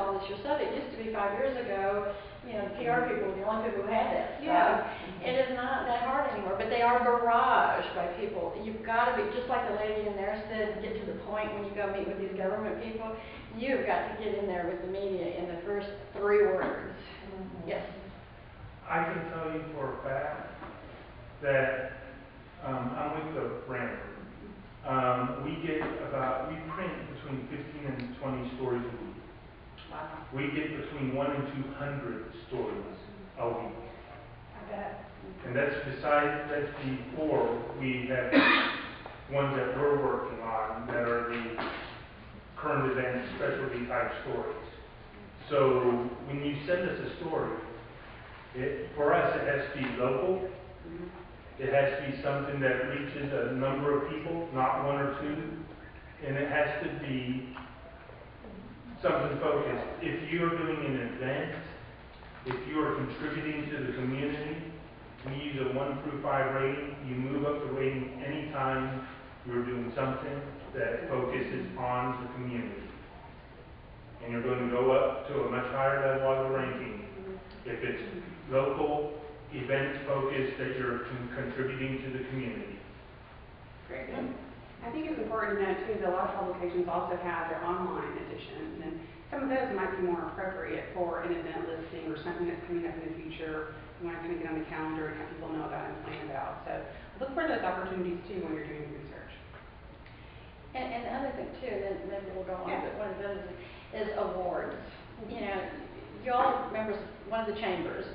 all this yourself. It used to be 5 years ago, you know, PR people were the only people who had that stuff. Yeah. It is not that hard anymore, but they are barraged by people. You've got to be, just like the lady in there said, get to the point when you go meet with these government people. You've got to get in there with the media in the first 3 words. Yes? I can tell you for a fact that I'm with the brand. We print between 15 and 20 stories a week. Wow. We get between 100 and 200 stories a week. I bet. And that's before we have ones that we're working on that are the current event specialty type stories. So when you send us a story, for us it has to be local. It has to be something that reaches a number of people, not 1 or 2. And it has to be something focused. If you're doing an event, if you are contributing to the community, we use a 1 through 5 rating. You move up the rating anytime you're doing something that focuses on the community. And you're going to go up to a much higher level of the ranking if it's local, event focused, that you're contributing to the community. Very good. I think it's important to note too that a lot of publications also have their online editions, and some of those might be more appropriate for an event listing or something that's coming up in the future. You want to kind of get on the calendar and have people know about and plan about. So look for those opportunities too when you're doing research. And the other thing too, and then maybe we'll go on, but one of those is awards. You know, you all members of one of the chambers,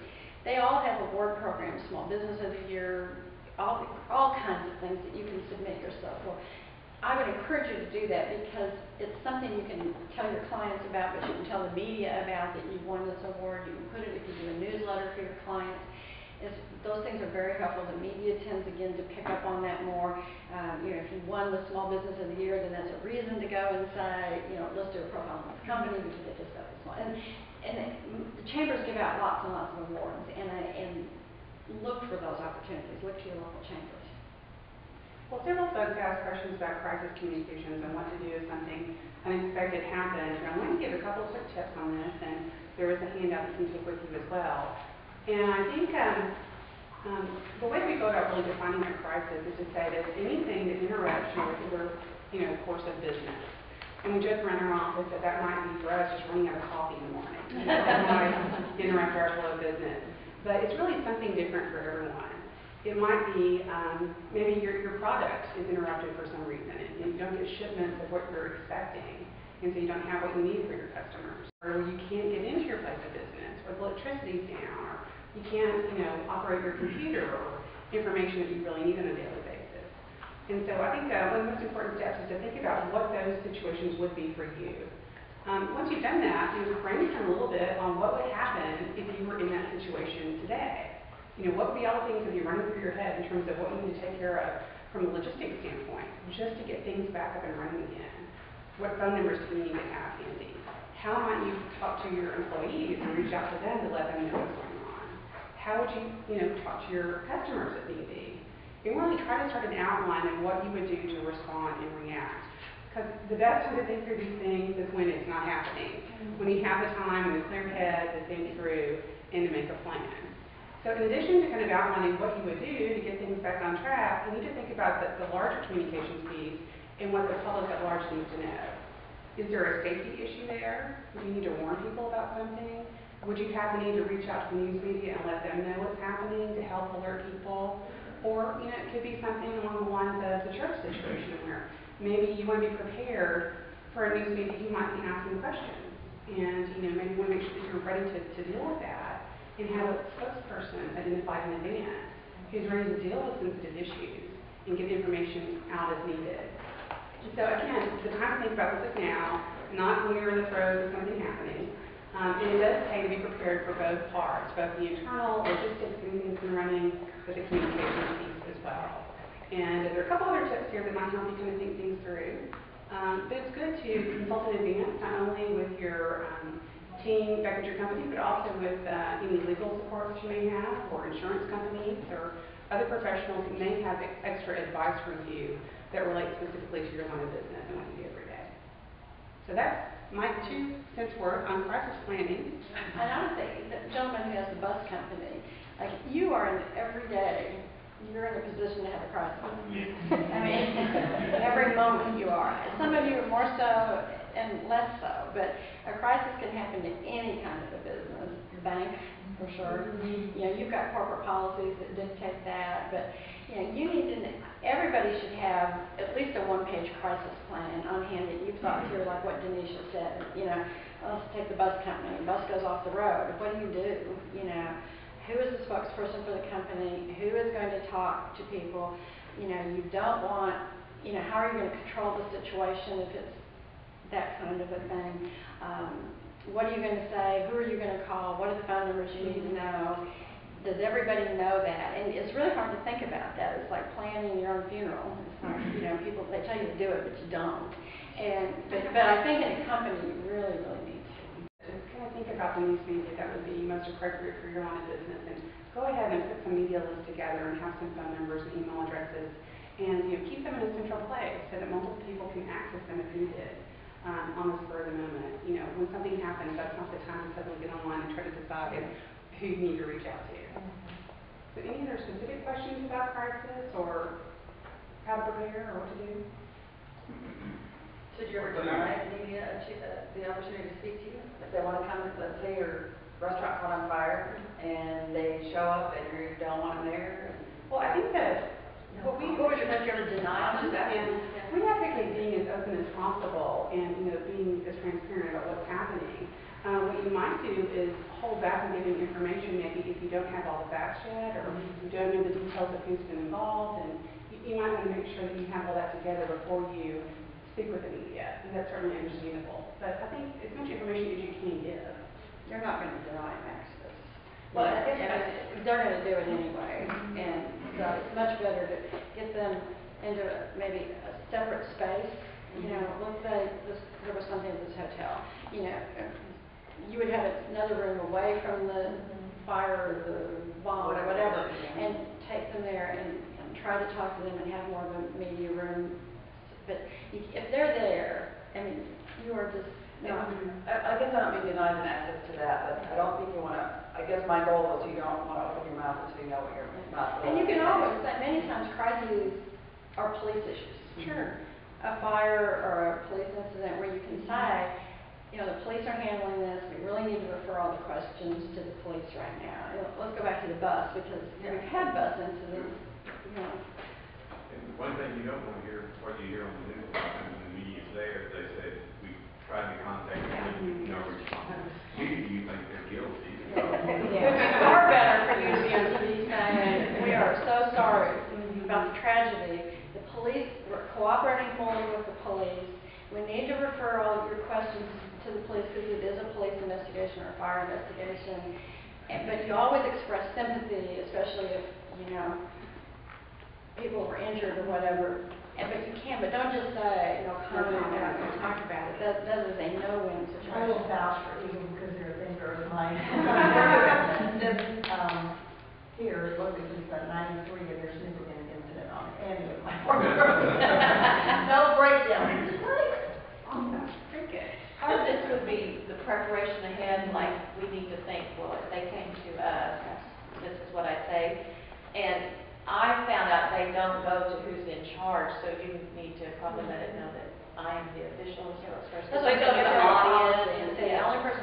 they all have award programs, Small Business of the Year, all kinds of things that you can submit yourself for. I would encourage you to do that because it's something you can tell your clients about, but you can tell the media about that you won this award. You can put it if you do a newsletter for your clients. Those things are very helpful. The media tends again to pick up on that more. You know, if you won the Small Business of the Year, then that's a reason to go and say, you know, let's do a profile on this company because they just got this one. And the chambers give out lots and lots of awards, and look for those opportunities. Look to your local chambers. Well, several folks asked questions about crisis communications and what to do if something unexpected happens. And I want to give a couple of quick tips on this, and there is a handout you can take with you as well. And I think the way we go about really defining a crisis is to say that anything that interrupts your regular, course of business. And we joke around our office that might be for us just running out of coffee in the morning. That might interrupt our flow of business. But it's really something different for everyone. It might be maybe your product is interrupted for some reason, and you don't get shipments of what you're expecting, and so you don't have what you need for your customers. Or you can't get into your place of business, or the electricity's down, or you can't, operate your computer or information that you really need on a daily basis. And so I think one of the most important steps is to think about what those situations would be for you. Once you've done that, you brainstorm a little bit on what would happen if you were in that situation today. What would be all the things that be running through your head in terms of what you need to take care of from a logistics standpoint, just to get things back up and running again? What phone numbers do you need to have handy? How might you talk to your employees and reach out to them to let them know what's going on? How would you, talk to your customers if need be? And really try to start an outline of what you would do to respond and react. Because the best time to think through these things is when it's not happening, when you have the time and the clear head to think through and to make a plan. So in addition to kind of outlining what you would do to get things back on track, you need to think about the larger communications piece and what the public at large needs to know. Is there a safety issue there? Do you need to warn people about something? Would you have the need to reach out to the news media and let them know what's happening to help alert people? Or, it could be something along the lines of the church situation where maybe you want to be prepared for a news media who might be asking questions. And, maybe you want to make sure that you're ready to deal with that and have a spokesperson identified in advance who's ready to deal with sensitive issues and get information out as needed. So again, the time to think about this is now, not when you're in the throes of something happening. And it does pay to be prepared for both parts, both the internal logistics and things and running, but the communications piece as well. And there are a couple other tips here that might help you kind of think things through. But it's good to consult in advance, not only with your team back at your company, but also with any legal support that you may have, or insurance companies, or other professionals who may have extra advice for you that relates specifically to your line of business and what you do every day. So that's my 2 cents worth on crisis planning. And I would say, the gentleman who has the bus company, like, you are in every day, you're in a position to have a crisis. I mean, every moment you are. Some of you are more so and less so, but a crisis can happen to any kind of a business. Bank, for sure. You know, you've got corporate policies that dictate that, but, you know, you need to, everybody should have at least a 1-page crisis plan on hand that you've thought through, like what Denisha said. You know, let's take the bus company. The bus goes off the road. What do? You know, who is the spokesperson for the company? Who is going to talk to people? You know, you don't want, you know, how are you going to control the situation if it's that kind of a thing? What are you going to say? Who are you going to call? What are the phone numbers you need to know? Does everybody know that? And it's really hard to think about that. It's like planning your own funeral. It's like, you know, people, they tell you to do it, but you don't. But I think in a company, you really, really need to. Kind of think about the news media that would be most appropriate for your line of business, and go ahead and put some media lists together and have some phone numbers and email addresses, and, you know, keep them in a central place so that multiple people can access them if needed. On the spur of the moment. You know, when something happens, that's not the time to suddenly get online and try to decide who you need to reach out to. So any other specific questions about crisis or how to prepare or what to do? Should you ever deny media the opportunity to speak to you? If they want to come, let's say your restaurant caught on fire and they show up and you don't want them there? Well, I think that What would you like to deny? we have to be being as open as possible and, you know, being as transparent about what's happening. What you might do is hold back on giving information maybe if you don't have all the facts yet or you don't know the details of who's been involved, and you might want to make sure that you have all that together before you speak with the media, and that's certainly understandable. But I think as much information as you can give. You're not going to deny access. Well, I guess they're going to do it anyway, and so it's much better to get them into maybe a separate space. You know, let's say there was something at this hotel. You know, you would have another room away from the fire or the bomb or whatever, and take them there and try to talk to them and have more of a media room. But if they're there, I mean, you are just not. I guess I don't mean deny them access to that, but I don't think you want to. I guess my goal is you don't want to open your mouth until you know what your mouth is. And you can always say, many times crises are police issues. Sure. A fire or a police incident where you can say, you know, the police are handling this, we really need to refer all the questions to the police right now. You know, let's go back to the bus, because we've had bus incidents, you know. And one thing you don't want to hear, what you hear on the news, sometimes when the media's there, they say, we tried to contact them, no response. Maybe you think they're guilty. It's far better for you to be on TV saying, we are so sorry about the tragedy. The police, we're cooperating fully with the police. We need to refer all your questions to the police because it is a police investigation or a fire investigation. But you always express sympathy, especially if, you know, people were injured or whatever. But you can, but don't just say, you know, comment, we're not going to talk about it. That is a no-win situation. I will vouch for you because you're a thinker of mine. Here, look, this is a 93 and there's never been an incident on any of my work. No breakdown. It's great. Awesome. Very good. Part of this would be the preparation ahead, like we need to think, well, if they came to us, this is what I'd say. And I found out they don't go to who's in charge, so you need to probably let it know that I am the official spokesperson. That's why I tell you the audience, and say the only person